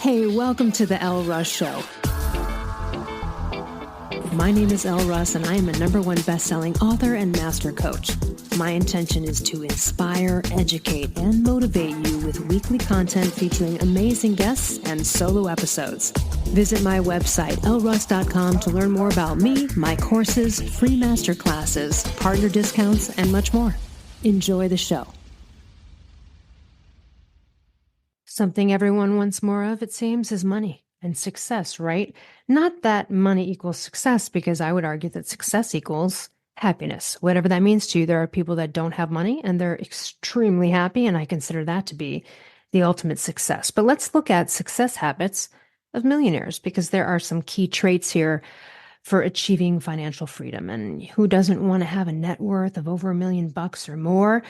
Hey, welcome to the Elle Russ Show. My name is Elle Russ, and I am a #1 best-selling author and master coach. My intention is to inspire, educate, and motivate you with weekly content featuring amazing guests and solo episodes. Visit my website, elleruss.com, to learn more about me, my courses, free masterclasses, partner discounts, and much more. Enjoy the show. Something everyone wants more of, it seems, is money and success, right? Not that money equals success, because I would argue that success equals happiness. Whatever that means to you, there are people that don't have money and they're extremely happy, and I consider that to be the ultimate success. But let's look at success habits of millionaires, because there are some key traits here for achieving financial freedom. And who doesn't want to have a net worth of over $1 million or more?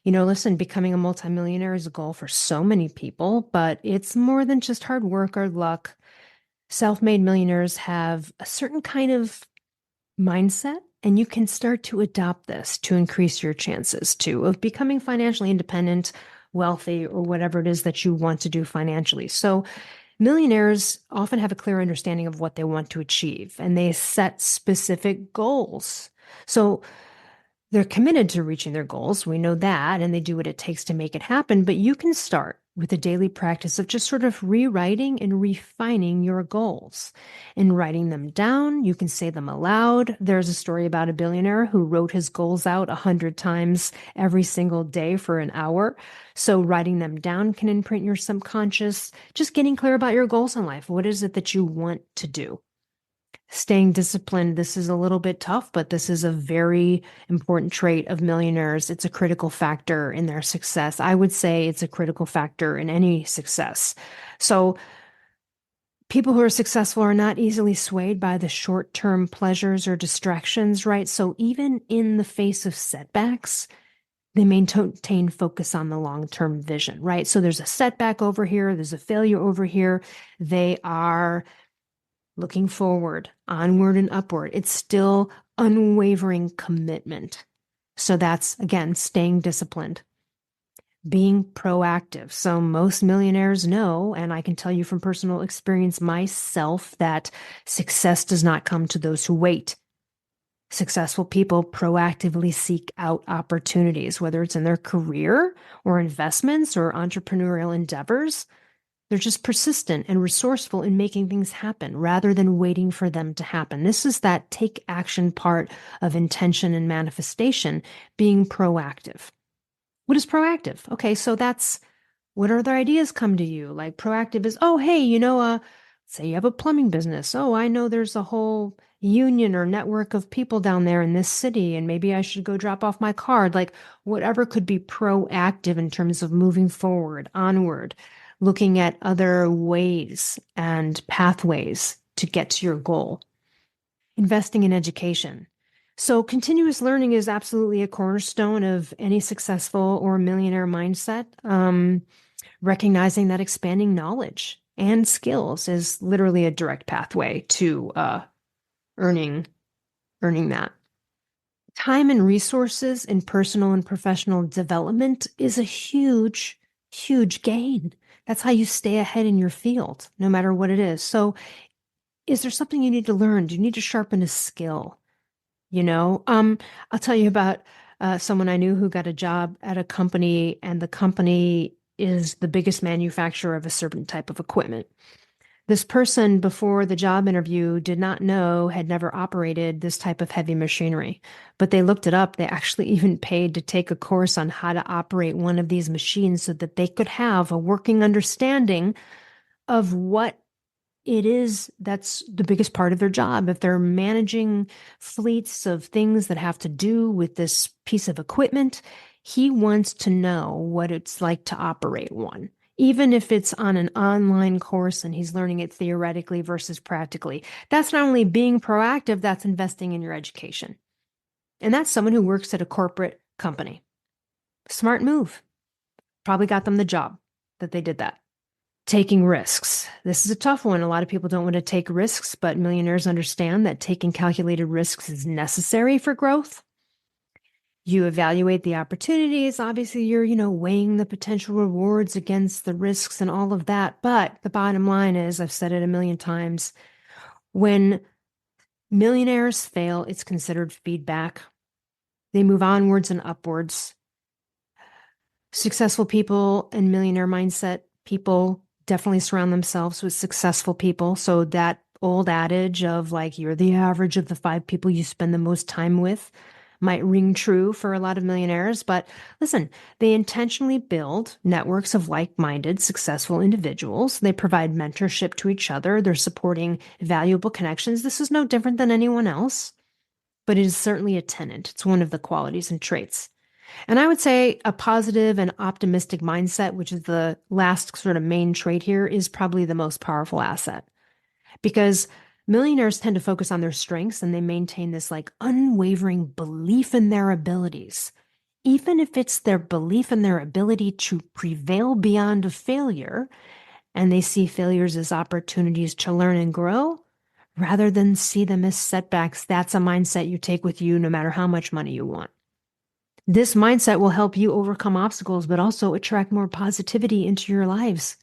Listen, becoming a multimillionaire is a goal for so many people, but it's more than just hard work or luck. Self-made millionaires have a certain kind of mindset, and you can start to adopt this to increase your chances too of becoming financially independent, wealthy, or whatever it is that you want to do financially. So millionaires often have a clear understanding of what they want to achieve, and they set specific goals. So they're committed to reaching their goals. We know that, and they do what it takes to make it happen. But you can start with a daily practice of just sort of rewriting and refining your goals and writing them down. You can say them aloud. There's a story about a billionaire who wrote his goals out 100 times every single day for an hour. So writing them down can imprint your subconscious. Just getting clear about your goals in life. What is it that you want to do? Staying disciplined. This is a little bit tough, but this is a very important trait of millionaires. It's a critical factor in their success. I would say it's a critical factor in any success. So people who are successful are not easily swayed by the short-term pleasures or distractions, right? So even in the face of setbacks, they maintain focus on the long-term vision, right? So there's a setback over here, there's a failure over here. They are looking forward, onward and upward. It's still unwavering commitment. So that's, again, staying disciplined, being proactive. So most millionaires know, and I can tell you from personal experience myself, that success does not come to those who wait. Successful people proactively seek out opportunities, whether it's in their career or investments or entrepreneurial endeavors. They're just persistent and resourceful in making things happen rather than waiting for them to happen. This is that take action part of intention and manifestation, being proactive. What is proactive? Okay, so that's what other ideas come to you. Like proactive is, oh, hey, say you have a plumbing business. Oh, I know there's a whole union or network of people down there in this city, and maybe I should go drop off my card. Like whatever could be proactive in terms of moving forward, onward, looking at other ways and pathways to get to your goal. Investing in education. So continuous learning is absolutely a cornerstone of any successful or millionaire mindset. Recognizing that expanding knowledge and skills is literally a direct pathway to earning that. Time and resources in personal and professional development is a huge, huge gain. That's how you stay ahead in your field, no matter what it is. So is there something you need to learn? Do you need to sharpen a skill? I'll tell you about someone I knew who got a job at a company, and the company is the biggest manufacturer of a certain type of equipment. This person, before the job interview, did not know, had never operated this type of heavy machinery, but they looked it up. They actually even paid to take a course on how to operate one of these machines so that they could have a working understanding of what it is that's the biggest part of their job. If they're managing fleets of things that have to do with this piece of equipment, he wants to know what it's like to operate one, even if it's on an online course and he's learning it theoretically versus practically. That's not only being proactive, that's investing in your education. And that's someone who works at a corporate company. Smart move. Probably got them the job that they did that. Taking risks. This is a tough one. A lot of people don't want to take risks, but millionaires understand that taking calculated risks is necessary for growth. You evaluate the opportunities. Obviously, you're, weighing the potential rewards against the risks and all of that. But the bottom line is, I've said it a million times, when millionaires fail, it's considered feedback. They move onwards and upwards. Successful people and millionaire mindset people definitely surround themselves with successful people. So that old adage of like, you're the average of the five people you spend the most time with might ring true for a lot of millionaires. But listen, they intentionally build networks of like-minded, successful individuals. They provide mentorship to each other. They're supporting valuable connections. This is no different than anyone else, but it is certainly a tenet. It's one of the qualities and traits. And I would say a positive and optimistic mindset, which is the last sort of main trait here, is probably the most powerful asset because millionaires tend to focus on their strengths and they maintain this like unwavering belief in their abilities. Even if it's their belief in their ability to prevail beyond a failure, and they see failures as opportunities to learn and grow rather than see them as setbacks, that's a mindset you take with you no matter how much money you want. This mindset will help you overcome obstacles, but also attract more positivity into your lives.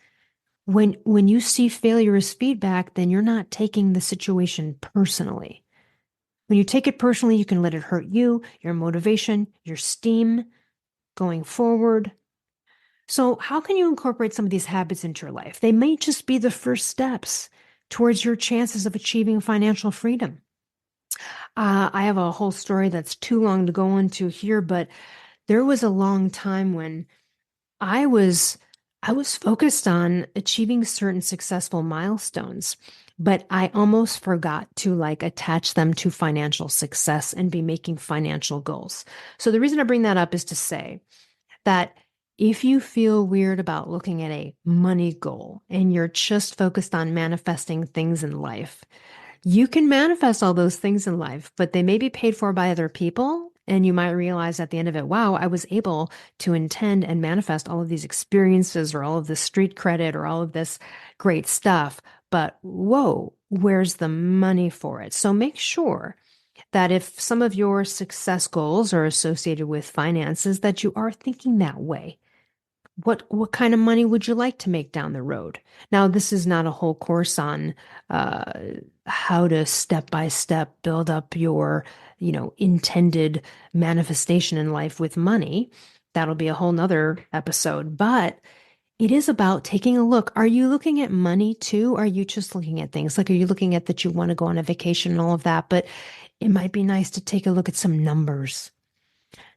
When you see failure as feedback, then you're not taking the situation personally. When you take it personally, you can let it hurt you, your motivation, your steam going forward. So, how can you incorporate some of these habits into your life? They may just be the first steps towards your chances of achieving financial freedom. I have a whole story that's too long to go into here, but there was a long time when I was I was focused on achieving certain successful milestones, but I almost forgot to like attach them to financial success and be making financial goals. So the reason I bring that up is to say that if you feel weird about looking at a money goal and you're just focused on manifesting things in life, you can manifest all those things in life, but they may be paid for by other people. And you might realize at the end of it, wow, I was able to intend and manifest all of these experiences or all of this street credit or all of this great stuff. But whoa, where's the money for it? So make sure that if some of your success goals are associated with finances, that you are thinking that way. What kind of money would you like to make down the road? Now, this is not a whole course on uh, how to step by step build up your, intended manifestation in life with money. That'll be a whole nother episode. But it is about taking a look. Are you looking at money too? Are you just looking at things like, are you looking at that you want to go on a vacation and all of that? But it might be nice to take a look at some numbers.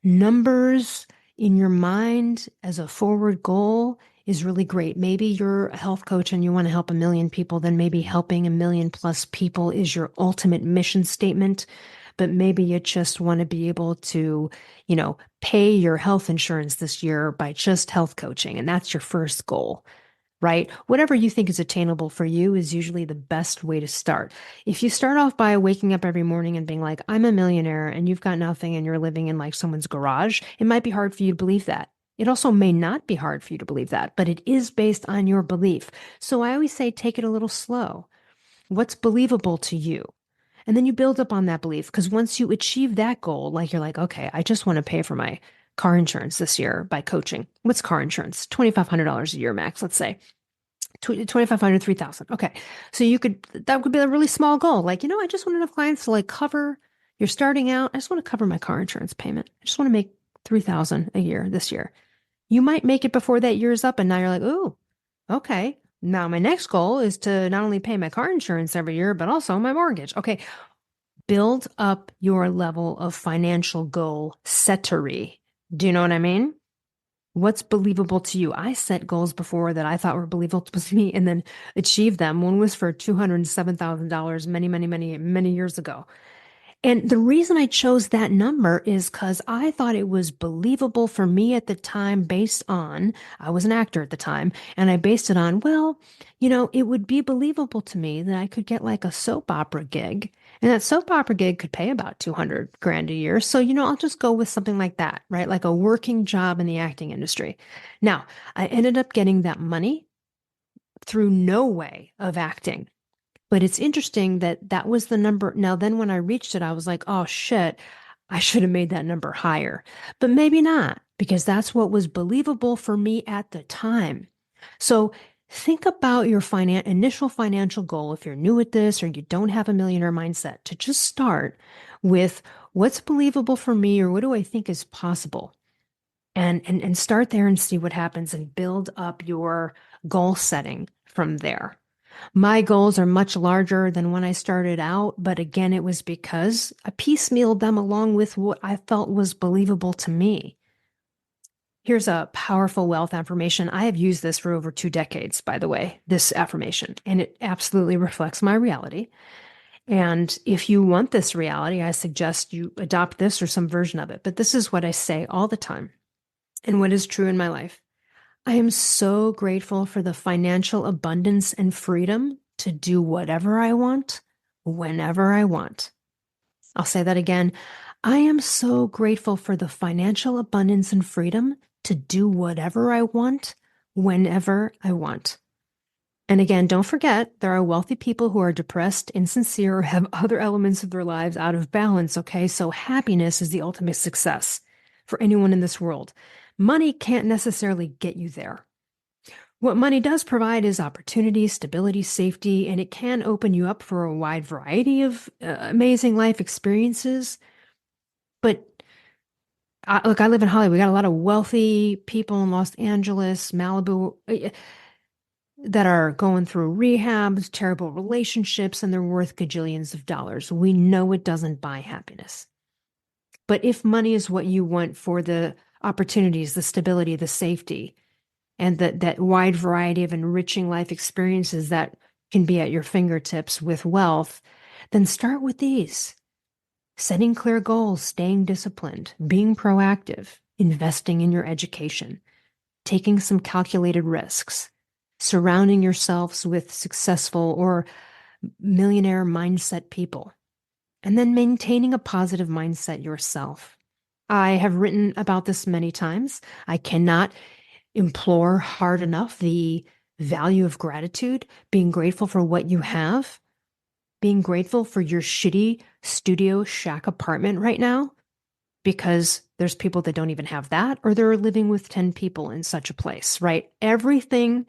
Numbers in your mind as a forward goal is really great. Maybe you're a health coach and you want to help a million people, then maybe helping a million plus people is your ultimate mission statement. But maybe you just want to be able to, pay your health insurance this year by just health coaching. And that's your first goal, right? Whatever you think is attainable for you is usually the best way to start. If you start off by waking up every morning and being like, I'm a millionaire, and you've got nothing and you're living in like someone's garage, it might be hard for you to believe that. It also may not be hard for you to believe that, but it is based on your belief. So I always say, take it a little slow. What's believable to you? And then you build up on that belief because once you achieve that goal, like you're like, okay, I just want to pay for my car insurance this year by coaching. What's car insurance? $2,500 a year max, let's say. 2,500, 3,000. Okay. So that could be a really small goal. Like, I just want enough clients to like cover, you're starting out. I just want to cover my car insurance payment. I just want to make 3,000 a year this year. You might make it before that year's up. And now you're like, ooh, okay. Now my next goal is to not only pay my car insurance every year, but also my mortgage. Okay. Build up your level of financial goal settery. Do you know what I mean? What's believable to you? I set goals before that I thought were believable to me and then achieved them. One was for $207,000 many, many, many, many years ago. And the reason I chose that number is because I thought it was believable for me at the time based on, I was an actor at the time, and I based it on, well, it would be believable to me that I could get like a soap opera gig. And that soap opera gig could pay about 200 grand a year. So, I'll just go with something like that, right? Like a working job in the acting industry. Now, I ended up getting that money through no way of acting. But it's interesting that that was the number. Now, then when I reached it, I was like, oh shit, I should have made that number higher, but maybe not, because that's what was believable for me at the time. So think about your initial financial goal if you're new at this or you don't have a millionaire mindset, to just start with what's believable for me or what do I think is possible? And start there and see what happens and build up your goal setting from there. My goals are much larger than when I started out, but again, it was because I piecemealed them along with what I felt was believable to me. Here's a powerful wealth affirmation. I have used this for over 2 decades, by the way, this affirmation, and it absolutely reflects my reality. And if you want this reality, I suggest you adopt this or some version of it. But this is what I say all the time and what is true in my life. I am so grateful for the financial abundance and freedom to do whatever I want, whenever I want. I'll say that again. I am so grateful for the financial abundance and freedom to do whatever I want, whenever I want. And again, don't forget, there are wealthy people who are depressed, insincere, or have other elements of their lives out of balance, okay? So happiness is the ultimate success for anyone in this world. Money can't necessarily get you there. What money does provide is opportunity, stability, safety, and it can open you up for a wide variety of amazing life experiences. But look, I live in Hollywood. We got a lot of wealthy people in Los Angeles, Malibu, that are going through rehabs, terrible relationships, and they're worth gajillions of dollars. We know it doesn't buy happiness. But if money is what you want for the opportunities, the stability, the safety, and that wide variety of enriching life experiences that can be at your fingertips with wealth, then start with these. Setting clear goals, staying disciplined, being proactive, investing in your education, taking some calculated risks, surrounding yourselves with successful or millionaire mindset people, and then maintaining a positive mindset yourself. I have written about this many times. I cannot implore hard enough the value of gratitude, being grateful for what you have, being grateful for your shitty studio shack apartment right now, because there's people that don't even have that, or they're living with 10 people in such a place, right? Everything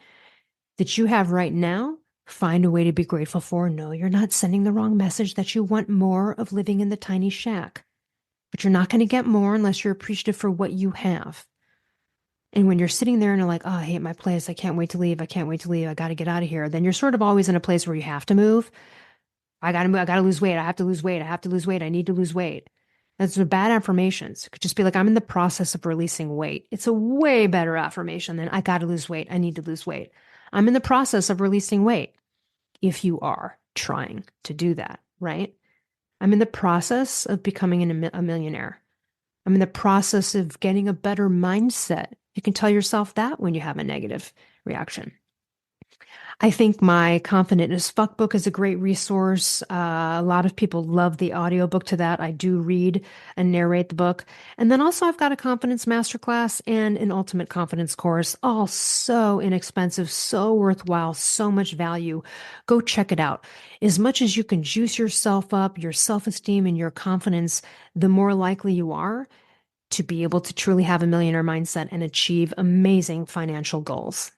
that you have right now, find a way to be grateful for. No, you're not sending the wrong message that you want more of living in the tiny shack, but you're not going to get more unless you're appreciative for what you have. And when you're sitting there and you're like, oh, I hate my place. I can't wait to leave. I can't wait to leave. I got to get out of here. Then you're sort of always in a place where you have to move. I got to move. I got to lose weight. I have to lose weight. I have to lose weight. I need to lose weight. That's a bad affirmations. It could just be like, I'm in the process of releasing weight. It's a way better affirmation than I got to lose weight. I need to lose weight. I'm in the process of releasing weight. If you are trying to do that, right? I'm in the process of becoming a millionaire. I'm in the process of getting a better mindset. You can tell yourself that when you have a negative reaction. I think my Confident as Fuck book is a great resource. A lot of people love the audiobook to that. I do read and narrate the book. And then also I've got a confidence masterclass and an ultimate confidence course, all so inexpensive, so worthwhile, so much value. Go check it out. As much as you can juice yourself up, your self-esteem and your confidence, the more likely you are to be able to truly have a millionaire mindset and achieve amazing financial goals.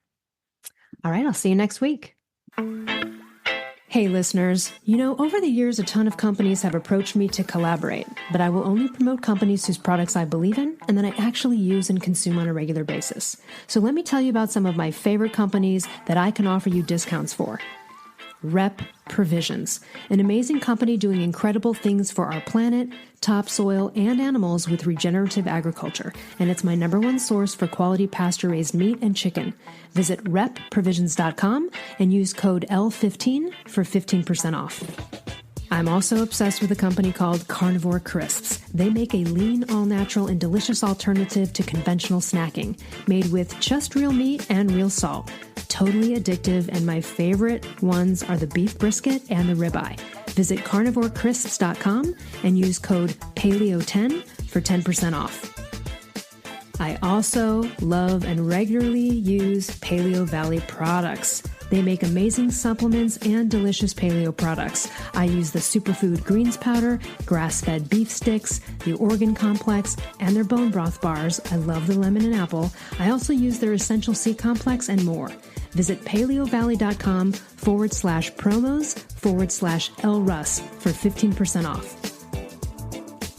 All right, I'll see you next week. Hey, listeners. Over the years, a ton of companies have approached me to collaborate, but I will only promote companies whose products I believe in and that I actually use and consume on a regular basis. So let me tell you about some of my favorite companies that I can offer you discounts for. Rep Provisions, an amazing company doing incredible things for our planet, topsoil, and animals with regenerative agriculture, and it's my #1 source for quality pasture-raised meat and chicken. Visit repprovisions.com and use code L15 for 15% off. I'm also obsessed with a company called Carnivore Crisps. They make a lean, all-natural, and delicious alternative to conventional snacking, made with just real meat and real salt. Totally addictive, and my favorite ones are the beef brisket and the ribeye. Visit carnivorecrisps.com and use code PALEO10 for 10% off. I also love and regularly use Paleo Valley products. They make amazing supplements and delicious paleo products. I use the superfood greens powder, grass-fed beef sticks, the organ complex, and their bone broth bars. I love the lemon and apple. I also use their essential C complex and more. Visit paleovalley.com/promos/Elle Russ for 15% off.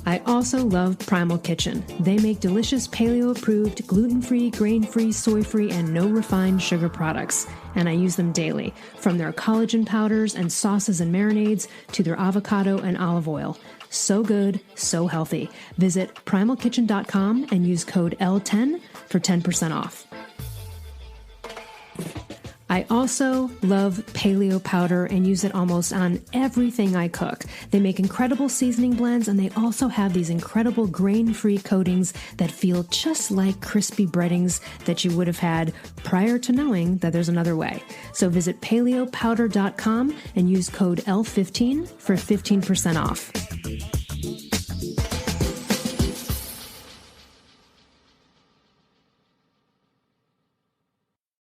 I also love Primal Kitchen. They make delicious paleo-approved, gluten-free, grain-free, soy-free, and no refined sugar products. And I use them daily, from their collagen powders and sauces and marinades to their avocado and olive oil. So good, so healthy. Visit primalkitchen.com and use code L10 for 10% off. I also love paleo powder and use it almost on everything I cook. They make incredible seasoning blends, and they also have these incredible grain-free coatings that feel just like crispy breadings that you would have had prior to knowing that there's another way. So visit paleopowder.com and use code L15 for 15% off.